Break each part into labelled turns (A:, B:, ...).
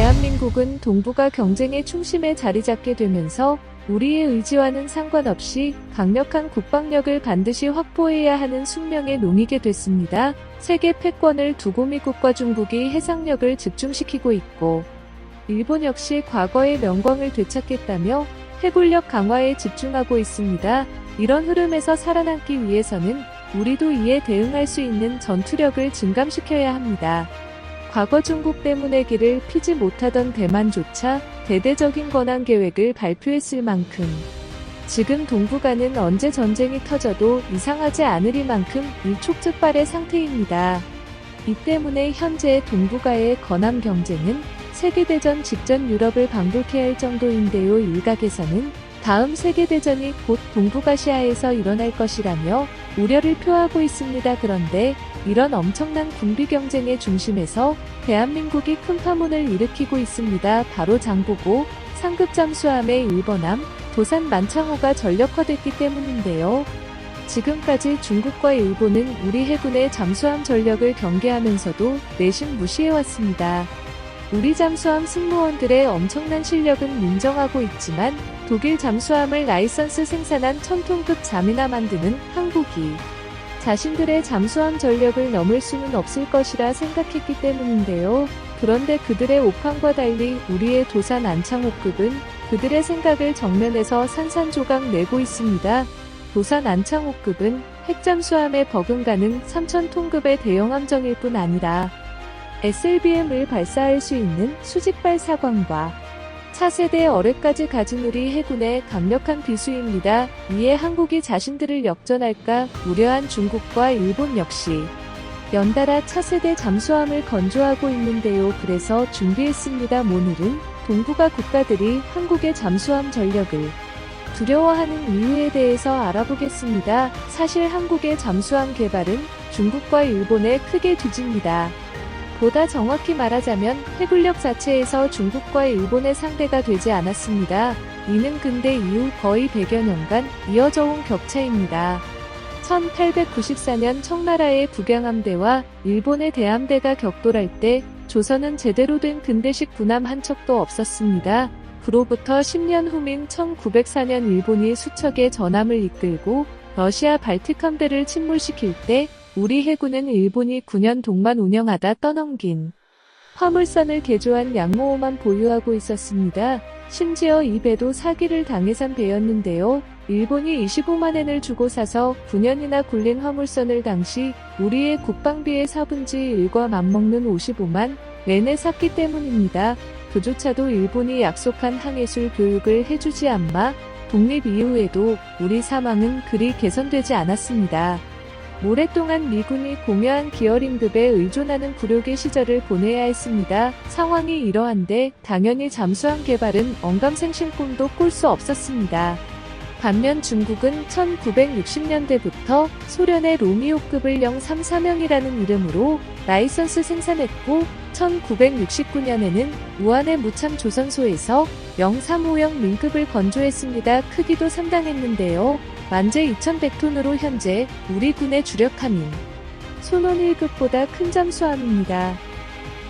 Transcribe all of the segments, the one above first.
A: 대한민국은 동북아 경쟁의 중심에 자리 잡게 되면서 우리의 의지와는 상관없이 강력한 국방력을 반드시 확보해야 하는 숙명에 놓이게 됐습니다. 세계 패권을 두고 미국과 중국이 해상력을 집중시키고 있고, 일본 역시 과거의 명광을 되찾겠다며 해군력 강화에 집중하고 있습니다. 이런 흐름에서 살아남기 위해서는 우리도 이에 대응할 수 있는 전투력을 증강시켜야 합니다. 과거 중국 때문에 길을 피지 못하던 대만조차 대대적인 권한 계획을 발표했을 만큼 지금 동북아는 언제 전쟁이 터져도 이상하지 않으리만큼 일촉즉발의 상태입니다. 이 때문에 현재 동북아의 건함 경쟁은 세계대전 직전 유럽을 방불케 할 정도인데요. 일각에서는 다음 세계대전이 곧 동북아시아에서 일어날 것이라며 우려를 표하고 있습니다. 그런데 이런 엄청난 군비 경쟁의 중심에서 대한민국이 큰 파문을 일으키고 있습니다. 바로 장보고 상급 잠수함의 일본함 도산 만창호가 전력화됐기 때문인데요. 지금까지 중국과 일본은 우리 해군의 잠수함 전력을 경계하면서도 내심 무시해왔습니다. 우리 잠수함 승무원들의 엄청난 실력은 인정하고 있지만 독일 잠수함을 라이선스 생산한 1000톤급 잠이나 만드는 한국이 자신들의 잠수함 전력을 넘을 수는 없을 것이라 생각했기 때문인데요. 그런데 그들의 오판과 달리 우리의 도산 안창호급은 그들의 생각을 정면에서 산산조각 내고 있습니다. 도산 안창호급은 핵잠수함에 버금가는 3000톤급의 대형 함정일 뿐 아니라 SLBM을 발사할 수 있는 수직발 사관과 차세대 어뢰까지 가진 우리 해군의 강력한 비수입니다. 이에 한국이 자신들을 역전할까 우려한 중국과 일본 역시 연달아 차세대 잠수함을 건조하고 있는데요. 그래서 준비했습니다. 오늘은 동북아 국가들이 한국의 잠수함 전력을 두려워하는 이유에 대해서 알아보겠습니다. 사실 한국의 잠수함 개발은 중국과 일본에 크게 뒤집니다. 보다 정확히 말하자면 해군력 자체에서 중국과 일본의 상대가 되지 않았습니다. 이는 근대 이후 거의 100여 년간 이어져 온 격차입니다. 1894년 청나라의 북양함대와 일본의 대함대가 격돌할 때 조선은 제대로 된 근대식 군함 한 척도 없었습니다. 그로부터 10년 후인 1904년 일본이 수척의 전함을 이끌고 러시아 발틱 함대를 침몰시킬 때 우리 해군은 일본이 9년 동만 운영하다 떠넘긴 화물선을 개조한 양모호만 보유하고 있었습니다. 심지어 이 배도 사기를 당해산 배였는데요. 일본이 25만엔을 주고 사서 9년이나 굴린 화물선을 당시 우리의 국방비의 4분의 1과 맞먹는 55만 엔에 샀기 때문입니다. 그조차도 일본이 약속한 항해술 교육을 해주지 않마 독립 이후에도 우리 사망은 그리 개선되지 않았습니다. 오랫동안 미군이 공여한 기어링급에 의존하는 굴욕의 시절을 보내야 했습니다. 상황이 이러한데 당연히 잠수함 개발은 언감생심 꿈도 꿀 수 없었습니다. 반면 중국은 1960년대부터 소련의 로미오급을 034명이라는 이름으로 라이선스 생산했고 1969년에는 우한의 무참 조선소에서 035형 링급을 건조했습니다. 크기도 상당했는데요. 만재 2100톤으로 현재 우리 군의 주력함인 손원 1급보다 큰 잠수함입니다.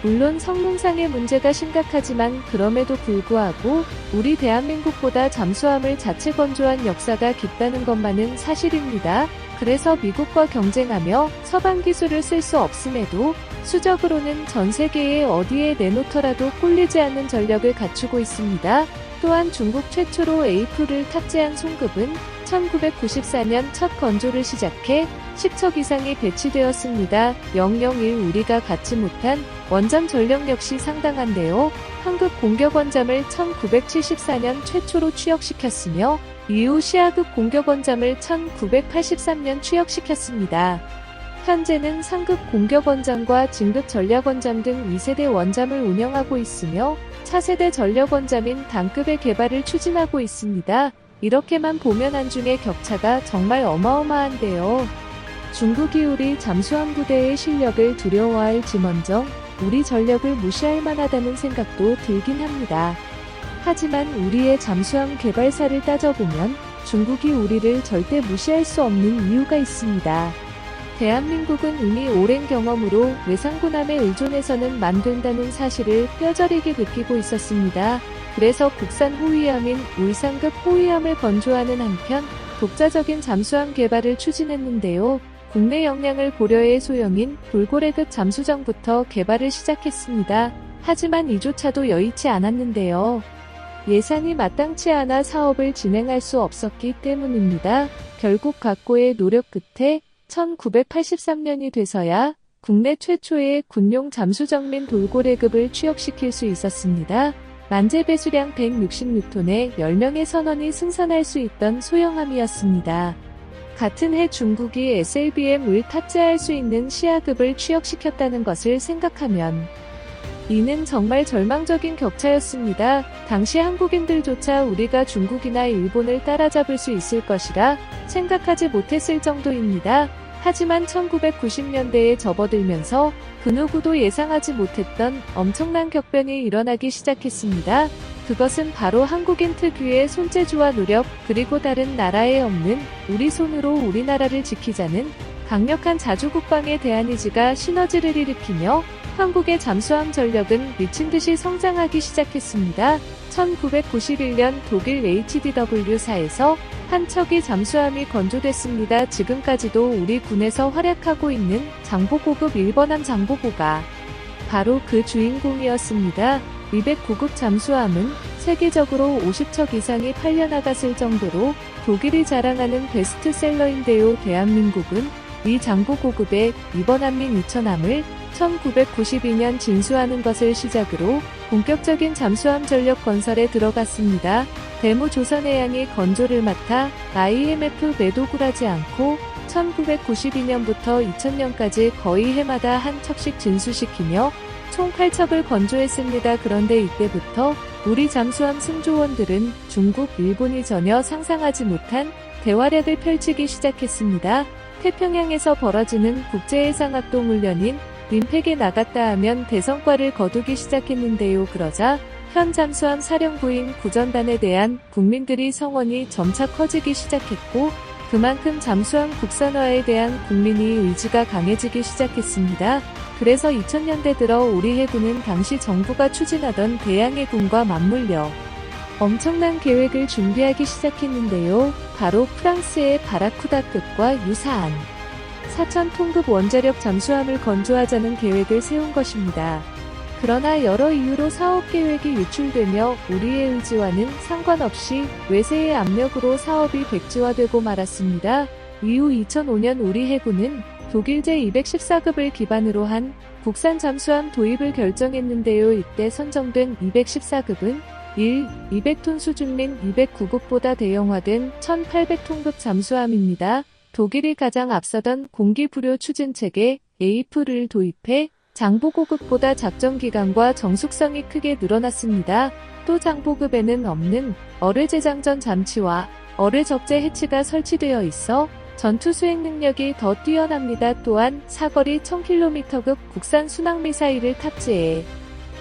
A: 물론 성능상의 문제가 심각하지만 그럼에도 불구하고 우리 대한민국보다 잠수함을 자체 건조한 역사가 깊다는 것만은 사실입니다. 그래서 미국과 경쟁하며 서방 기술을 쓸 수 없음에도 수적으로는 전 세계에 어디에 내놓더라도 꿀리지 않는 전력을 갖추고 있습니다. 또한 중국 최초로 A2를 탑재한 송급은 1994년 첫 건조를 시작해 10척 이상이 배치되었습니다. 001 우리가 갖지 못한 원잠 전력 역시 상당한데요. 한급 공격원잠을 1974년 최초로 취역시켰으며 이후 시아급 공격원잠을 1983년 취역시켰습니다. 현재는 상급 공격원잠과 진급 전략원잠 등 2세대 원잠을 운영하고 있으며 차세대 전력원잠인 단급의 개발을 추진하고 있습니다. 이렇게만 보면 한중의 격차가 정말 어마어마한데요. 중국이 우리 잠수함 부대의 실력을 두려워할지먼정 우리 전력을 무시할 만하다는 생각도 들긴 합니다. 하지만 우리의 잠수함 개발사를 따져보면 중국이 우리를 절대 무시할 수 없는 이유가 있습니다. 대한민국은 이미 오랜 경험으로 외상군함에 의존해서는 안 된다는 사실을 뼈저리게 느끼고 있었습니다. 그래서 국산 호위함인 울산급 호위함을 건조하는 한편 독자적인 잠수함 개발을 추진했는데요. 국내 역량을 고려해 소형인 돌고래급 잠수정부터 개발을 시작했습니다. 하지만 이조차도 여의치 않았는데요. 예산이 마땅치 않아 사업을 진행할 수 없었기 때문입니다. 결국 각고의 노력 끝에 1983년이 돼서야 국내 최초의 군용 잠수정민 돌고래급을 취역시킬 수 있었습니다. 만재 배수량 166톤에 10명의 선원이 승선할 수 있던 소형함이었습니다. 같은 해 중국이 SLBM을 탑재할 수 있는 시아급을 취역시켰다는 것을 생각하면 이는 정말 절망적인 격차였습니다. 당시 한국인들조차 우리가 중국이나 일본을 따라잡을 수 있을 것이라 생각하지 못했을 정도입니다. 하지만 1990년대에 접어들면서 그 누구도 예상하지 못했던 엄청난 격변이 일어나기 시작했습니다. 그것은 바로 한국인 특유의 손재주와 노력, 그리고 다른 나라에 없는 우리 손으로 우리나라를 지키자는 강력한 자주국방에 대한 의지가 시너지를 일으키며 한국의 잠수함 전력은 미친듯이 성장하기 시작했습니다. 1991년 독일 HDW사에서 한 척의 잠수함이 건조됐습니다. 지금까지도 우리 군에서 활약하고 있는 장보고급 1번함 장보고가 바로 그 주인공이었습니다. 209급 잠수함은 세계적으로 50척 이상이 팔려나갔을 정도로 독일이 자랑하는 베스트셀러인데요. 대한민국은 이 장보고급의 2번함 및 2천함을 1992년 진수하는 것을 시작으로 본격적인 잠수함 전력 건설에 들어갔습니다. 대무조선해양이 건조를 맡아 IMF 매도굴하지 않고 1992년부터 2000년까지 거의 해마다 한 척씩 진수시키며 총 8척을 건조했습니다. 그런데 이때부터 우리 잠수함 승조원들은 중국, 일본이 전혀 상상하지 못한 대활약을 펼치기 시작했습니다. 태평양에서 벌어지는 국제해상합동훈련인 림팩에 나갔다 하면 대성과를 거두기 시작했는데요. 그러자 현 잠수함 사령부인 구전단에 대한 국민들이 성원이 점차 커지기 시작했고 그만큼 잠수함 국산화에 대한 국민의 의지가 강해지기 시작했습니다. 그래서 2000년대 들어 우리 해군은 당시 정부가 추진하던 대양해군과 맞물려 엄청난 계획을 준비하기 시작했는데요. 바로 프랑스의 바라쿠다급과 유사한 4,000톤급 원자력 잠수함을 건조하자는 계획을 세운 것입니다. 그러나 여러 이유로 사업 계획이 유출되며 우리의 의지와는 상관없이 외세의 압력으로 사업이 백지화되고 말았습니다. 이후 2005년 우리 해군은 독일제 214급을 기반으로 한 국산 잠수함 도입을 결정했는데요. 이때 선정된 214급은 200톤 수준 및 209급보다 대형화된 1800톤급 잠수함입니다. 독일이 가장 앞서던 공기부료 추진체계 에이프를 도입해 장보고급보다 작전기간과 정숙성이 크게 늘어났습니다. 또 장보급에는 없는 어뢰 재장전 장치와 어뢰 적재 해치가 설치되어 있어 전투 수행 능력이 더 뛰어납니다. 또한 사거리 1000km급 국산 순항미사일을 탑재해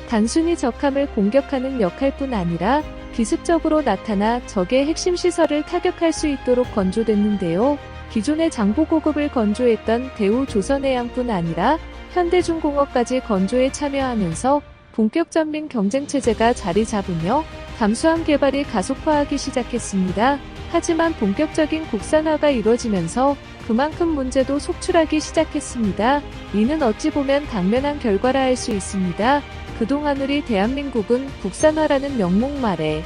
A: 단순히 적함을 공격하는 역할뿐 아니라 기습적으로 나타나 적의 핵심 시설을 타격할 수 있도록 건조됐는데요. 기존의 장보고급을 건조했던 대우조선해양뿐 아니라 현대중공업까지 건조에 참여하면서 본격 전민 경쟁체제가 자리 잡으며 잠수함 개발이 가속화하기 시작했습니다. 하지만 본격적인 국산화가 이루어지면서 그만큼 문제도 속출하기 시작했습니다. 이는 어찌 보면 당면한 결과라 할 수 있습니다. 그동안 우리 대한민국은 국산화라는 명목말에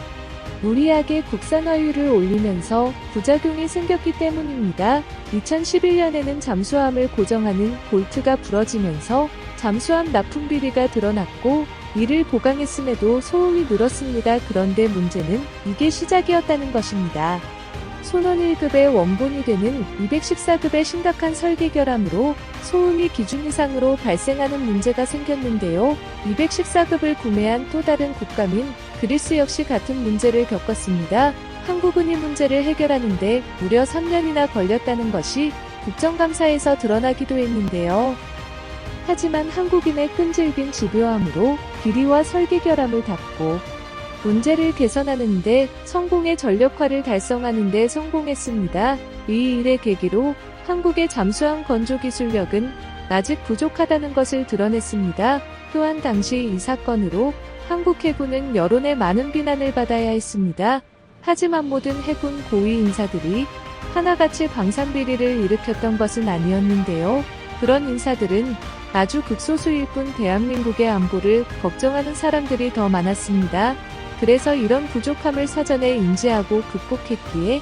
A: 무리하게 국산화율을 올리면서 부작용이 생겼기 때문입니다. 2011년에는 잠수함을 고정하는 볼트가 부러지면서 잠수함 납품 비리가 드러났고 이를 보강했음에도 소음이 늘었습니다. 그런데 문제는 이게 시작이었다는 것입니다. 손원 1급의 원본이 되는 214급의 심각한 설계 결함으로 소음이 기준 이상으로 발생하는 문제가 생겼는데요. 214급을 구매한 또 다른 국가인 그리스 역시 같은 문제를 겪었습니다. 한국은 이 문제를 해결하는데 무려 3년이나 걸렸다는 것이 국정감사에서 드러나기도 했는데요. 하지만 한국인의 끈질긴 집요함으로 비리와 설계 결함을 닦고 문제를 개선하는 데 성공의 전력화를 달성하는 데 성공했습니다. 이 일의 계기로 한국의 잠수함 건조 기술력은 아직 부족하다는 것을 드러냈습니다. 또한 당시 이 사건으로 한국 해군은 여론의 많은 비난을 받아야 했습니다. 하지만 모든 해군 고위 인사들이 하나같이 방산비리를 일으켰던 것은 아니었는데요. 그런 인사들은 아주 극소수일 뿐 대한민국의 안보를 걱정하는 사람들이 더 많았습니다. 그래서 이런 부족함을 사전에 인지하고 극복했기에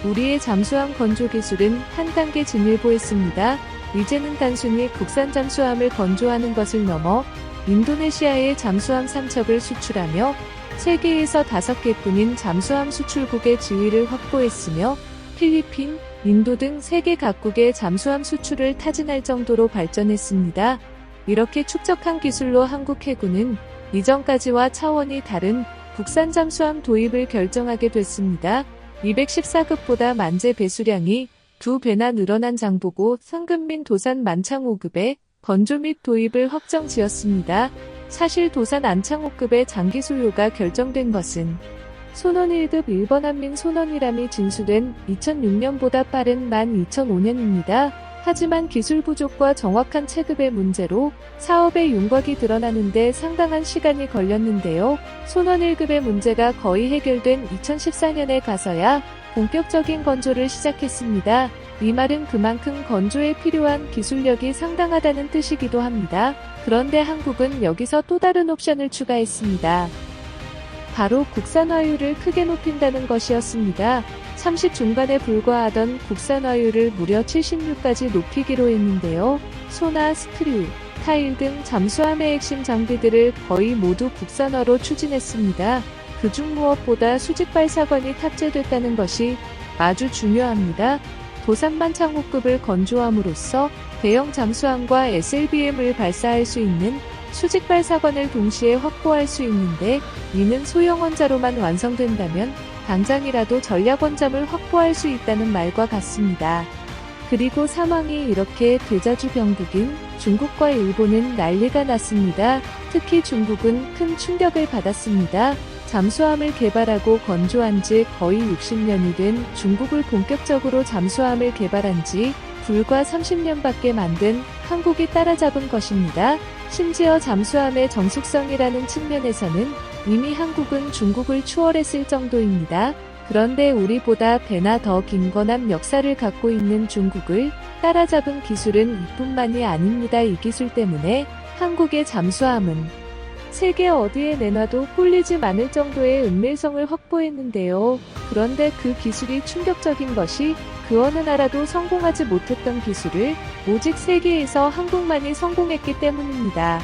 A: 우리의 잠수함 건조 기술은 한 단계 진일보했습니다. 이제는 단순히 국산 잠수함을 건조하는 것을 넘어 인도네시아에 잠수함 3척을 수출하며 세계에서 5개뿐인 잠수함 수출국의 지위를 확보했으며 필리핀, 인도 등 세계 각국의 잠수함 수출을 타진할 정도로 발전했습니다. 이렇게 축적한 기술로 한국 해군은 이전까지와 차원이 다른 국산 잠수함 도입을 결정하게 됐습니다. 214급보다 만재 배수량이 2배나 늘어난 장보고 상급민 도산 만창 5급의 건조 및 도입을 확정 지었습니다. 사실 도산 안창 5급의 장기 소요가 결정된 것은 손원 1급 일본 한민 손원이람이 진수된 2006년보다 빠른 2005년입니다. 하지만 기술 부족과 정확한 체급의 문제로 사업의 윤곽이 드러나는데 상당한 시간이 걸렸는데요. 손원 1급의 문제가 거의 해결된 2014년에 가서야 본격적인 건조를 시작했습니다. 이 말은 그만큼 건조에 필요한 기술력이 상당하다는 뜻이기도 합니다. 그런데 한국은 여기서 또 다른 옵션을 추가했습니다. 바로 국산화율을 크게 높인다는 것이었습니다. 30 중반에 불과하던 국산화율을 무려 76까지 높이기로 했는데요. 소나 스크류, 타일 등 잠수함의 핵심 장비들을 거의 모두 국산화로 추진했습니다. 그중 무엇보다 수직발사관이 탑재됐다는 것이 아주 중요합니다. 도산만 창호급을 건조함으로써 대형 잠수함과 SLBM을 발사할 수 있는 수직발사관을 동시에 확보할 수 있는데 이는 소형 원자로만 완성된다면 당장이라도 전략 원잠을 확보할 수 있다는 말과 같습니다. 그리고 상황이 이렇게 되자 주변국인 중국과 일본은 난리가 났습니다. 특히 중국은 큰 충격을 받았습니다. 잠수함을 개발하고 건조한 지 거의 60년이 된 중국을 본격적으로 잠수함을 개발한 지 불과 30년밖에 만든 한국이 따라잡은 것입니다. 심지어 잠수함의 정숙성이라는 측면에서는 이미 한국은 중국을 추월했을 정도입니다. 그런데 우리보다 배나 더 긴건한 역사를 갖고 있는 중국을 따라잡은 기술은 이뿐만이 아닙니다. 이 기술 때문에 한국의 잠수함은 세계 어디에 내놔도 홀리지 않을 정도의 은밀성을 확보했는데요. 그런데 그 기술이 충격적인 것이 그 어느 나라도 성공하지 못했던 기술을 오직 세계에서 한국만이 성공했기 때문입니다.